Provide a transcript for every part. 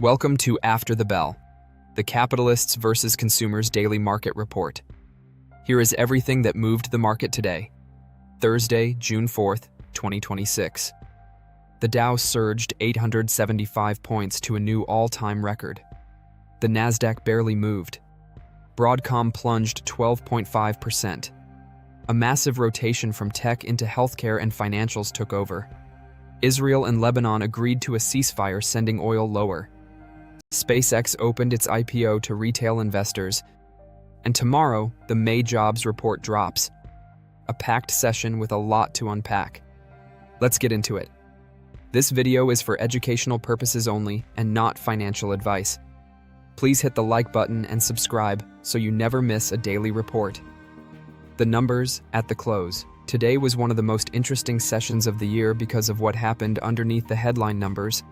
Welcome to After the Bell, the Capitalists versus Consumers Daily Market Report. Here is everything that moved the market today, Thursday, June 4th, 2026. The Dow surged 875 points to a new all-time record. The Nasdaq barely moved. Broadcom plunged 12.5%. A massive rotation from tech into healthcare and financials took over. Israel and Lebanon agreed to a ceasefire, sending oil lower. SpaceX opened its IPO to retail investors. And tomorrow, the May jobs report drops. A packed session with a lot to unpack. Let's get into it. This video is for educational purposes only and not financial advice. Please hit the like button and subscribe so you never miss a daily report. The numbers at the close. Today was one of the most interesting sessions of the year because of what happened underneath the headline numbers.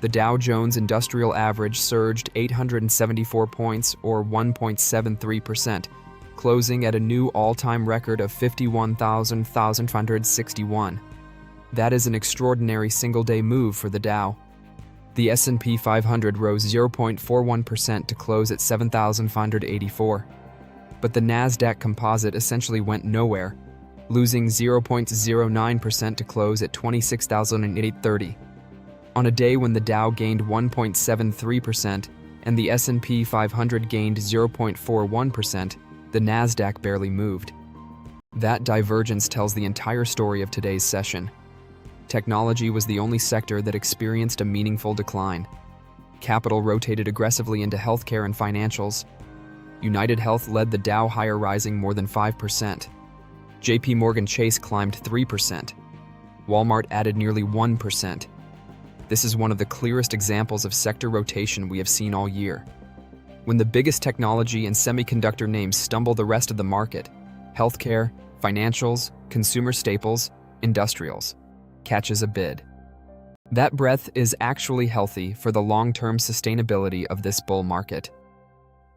The Dow Jones Industrial Average surged 874 points, or 1.73%, closing at a new all-time record of 51,561. That is an extraordinary single-day move for the Dow. The S&P 500 rose 0.41% to close at 7,584. But the Nasdaq Composite essentially went nowhere, losing 0.09% to close at 26,830. On a day when the Dow gained 1.73% and the S&P 500 gained 0.41%, the Nasdaq barely moved. That divergence tells the entire story of today's session. Technology was the only sector that experienced a meaningful decline. Capital rotated aggressively into healthcare and financials. United Health led the Dow higher, rising more than 5%. JP Morgan Chase climbed 3%. Walmart added nearly 1%. This is one of the clearest examples of sector rotation we have seen all year. When the biggest technology and semiconductor names stumble, the rest of the market, healthcare, financials, consumer staples, industrials, catches a bid. That breadth is actually healthy for the long-term sustainability of this bull market.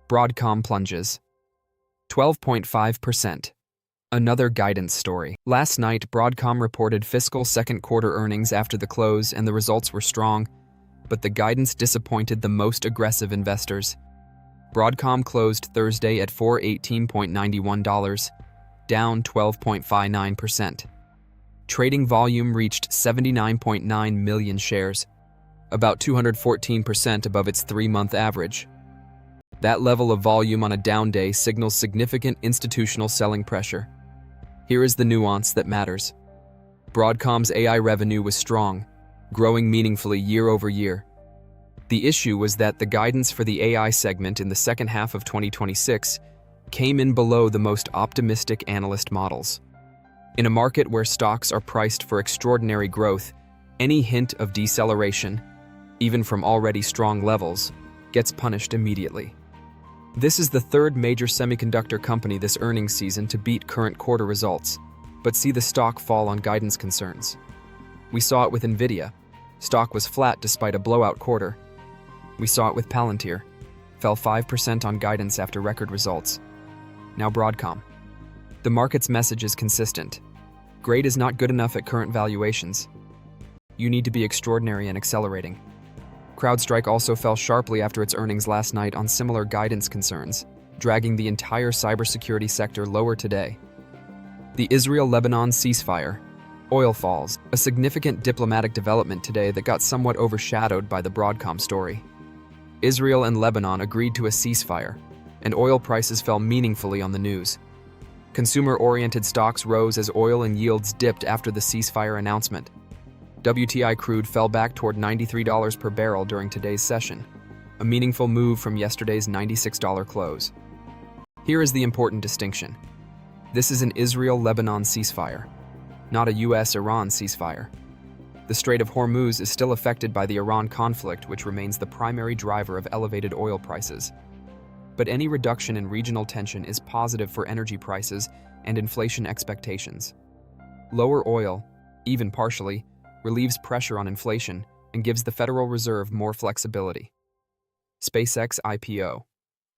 Broadcom plunges 12.5%. Another guidance story. Last night, Broadcom reported fiscal second quarter earnings after the close, and the results were strong, but the guidance disappointed the most aggressive investors. Broadcom closed Thursday at $418.91, down 12.59%. Trading volume reached 79.9 million shares, about 214% above its three-month average. That level of volume on a down day signals significant institutional selling pressure. Here is the nuance that matters. Broadcom's AI revenue was strong, growing meaningfully year over year. The issue was that the guidance for the AI segment in the second half of 2026 came in below the most optimistic analyst models. In a market where stocks are priced for extraordinary growth, any hint of deceleration, even from already strong levels, gets punished immediately. This is the third major semiconductor company this earnings season to beat current quarter results, but see the stock fall on guidance concerns. We saw it with Nvidia. Stock was flat despite a blowout quarter. We saw it with Palantir. Fell 5% on guidance after record results. Now Broadcom. The market's message is consistent. Great is not good enough at current valuations. You need to be extraordinary and accelerating. CrowdStrike also fell sharply after its earnings last night on similar guidance concerns, dragging the entire cybersecurity sector lower today. The Israel-Lebanon ceasefire. Oil falls, a significant diplomatic development today that got somewhat overshadowed by the Broadcom story. Israel and Lebanon agreed to a ceasefire, and oil prices fell meaningfully on the news. Consumer-oriented stocks rose as oil and yields dipped after the ceasefire announcement. WTI crude fell back toward $93 per barrel during today's session, a meaningful move from yesterday's $96 close. Here is the important distinction. This is an Israel-Lebanon ceasefire, not a US-Iran ceasefire. The Strait of Hormuz is still affected by the Iran conflict, which remains the primary driver of elevated oil prices. But any reduction in regional tension is positive for energy prices and inflation expectations. Lower oil, even partially, relieves pressure on inflation and gives the Federal Reserve more flexibility. SpaceX IPO.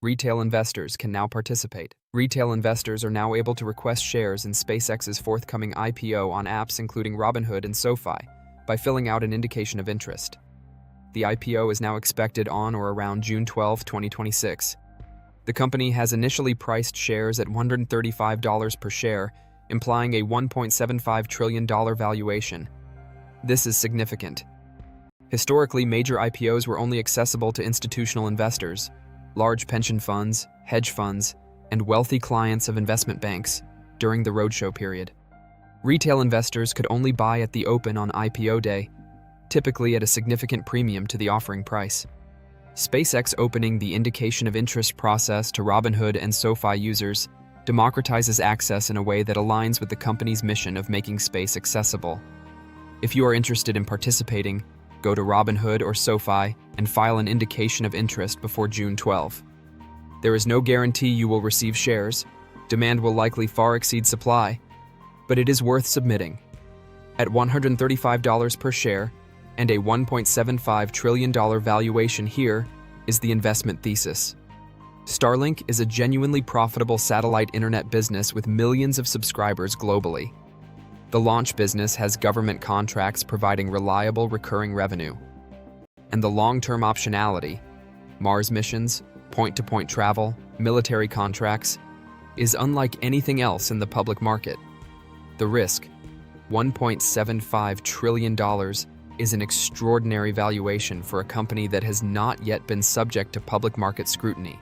Retail investors can now participate. Retail investors are now able to request shares in SpaceX's forthcoming IPO on apps including Robinhood and SoFi by filling out an indication of interest. The IPO is now expected on or around June 12, 2026. The company has initially priced shares at $135 per share, implying a $1.75 trillion valuation. This is significant. Historically, major IPOs were only accessible to institutional investors, large pension funds, hedge funds, and wealthy clients of investment banks during the roadshow period. Retail investors could only buy at the open on IPO day, typically at a significant premium to the offering price. SpaceX opening the indication of interest process to Robinhood and SoFi users democratizes access in a way that aligns with the company's mission of making space accessible. If you are interested in participating, go to Robinhood or SoFi and file an indication of interest before June 12. There is no guarantee you will receive shares. Demand will likely far exceed supply, but it is worth submitting. At $135 per share and a $1.75 trillion valuation, here is the investment thesis. Starlink is a genuinely profitable satellite internet business with millions of subscribers globally. The launch business has government contracts providing reliable recurring revenue. And the long-term optionality, Mars missions, point-to-point travel, military contracts, is unlike anything else in the public market. The risk, $1.75 trillion, is an extraordinary valuation for a company that has not yet been subject to public market scrutiny.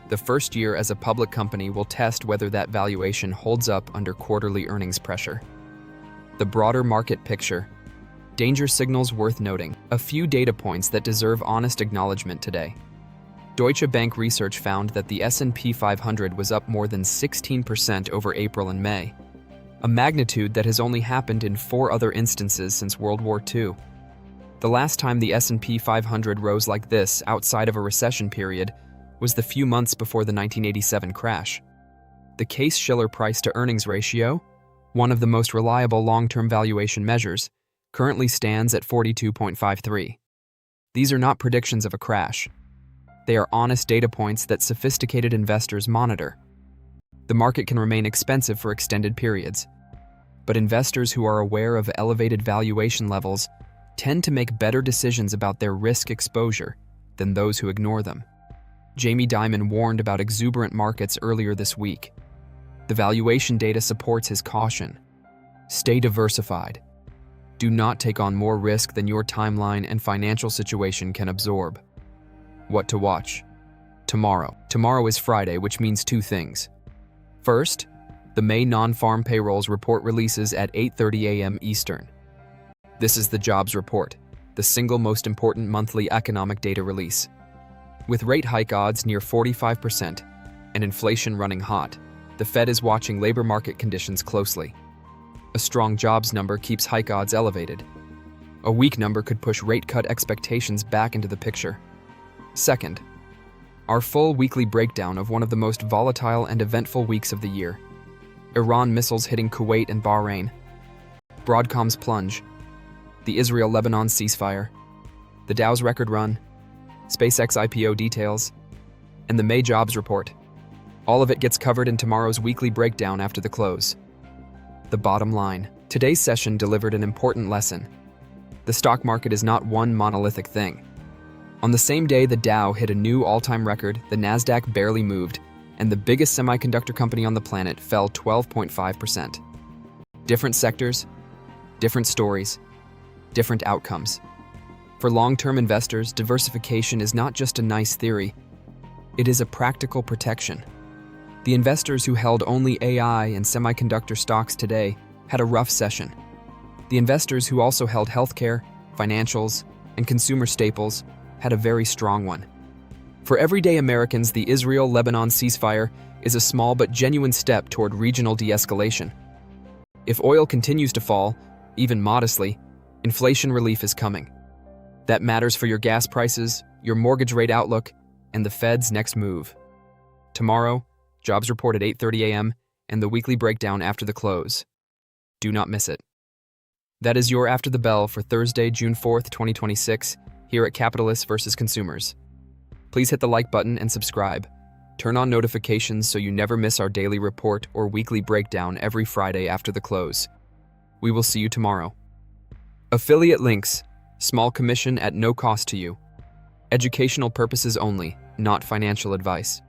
The first year as a public company will test whether that valuation holds up under quarterly earnings pressure. The broader market picture. Danger signals worth noting. A few data points that deserve honest acknowledgement today. Deutsche Bank research found that the S&P 500 was up more than 16% over April and May, a magnitude that has only happened in 4 other instances since World War II. The last time the S&P 500 rose like this outside of a recession period was the few months before the 1987 crash. The Case-Shiller price-to-earnings ratio, one of the most reliable long-term valuation measures, currently stands at 42.53. These are not predictions of a crash. They are honest data points that sophisticated investors monitor. The market can remain expensive for extended periods, but investors who are aware of elevated valuation levels tend to make better decisions about their risk exposure than those who ignore them. Jamie Dimon warned about exuberant markets earlier this week. The valuation data supports his caution. Stay diversified. Do not take on more risk than your timeline and financial situation can absorb. What to watch? Tomorrow. Tomorrow is Friday, which means 2 things. First, the May non-farm payrolls report releases at 8:30 a.m. Eastern. This is the jobs report, the single most important monthly economic data release. With rate hike odds near 45% and inflation running hot, the Fed is watching labor market conditions closely. A strong jobs number keeps hike odds elevated. A weak number could push rate cut expectations back into the picture. Second, our full weekly breakdown of one of the most volatile and eventful weeks of the year. Iran missiles hitting Kuwait and Bahrain. Broadcom's plunge. The Israel-Lebanon ceasefire. The Dow's record run. SpaceX IPO details. And the May jobs report. All of it gets covered in tomorrow's weekly breakdown after the close. The bottom line. Today's session delivered an important lesson. The stock market is not one monolithic thing. On the same day the Dow hit a new all-time record, the Nasdaq barely moved, and the biggest semiconductor company on the planet fell 12.5%. Different sectors, different stories, different outcomes. For long-term investors, diversification is not just a nice theory, it is a practical protection. The investors who held only AI and semiconductor stocks today had a rough session. The investors who also held healthcare, financials, and consumer staples had a very strong one. For everyday Americans, the Israel-Lebanon ceasefire is a small but genuine step toward regional de-escalation. If oil continues to fall, even modestly, inflation relief is coming. That matters for your gas prices, your mortgage rate outlook, and the Fed's next move. Tomorrow, jobs report at 8:30 a.m. and the weekly breakdown after the close. Do not miss it. That is your After the Bell for Thursday, June 4th, 2026, here at Capitalists vs. Consumers. Please hit the like button and subscribe. Turn on notifications so you never miss our daily report or weekly breakdown every Friday after the close. We will see you tomorrow. Affiliate links. Small commission at no cost to you. Educational purposes only, not financial advice.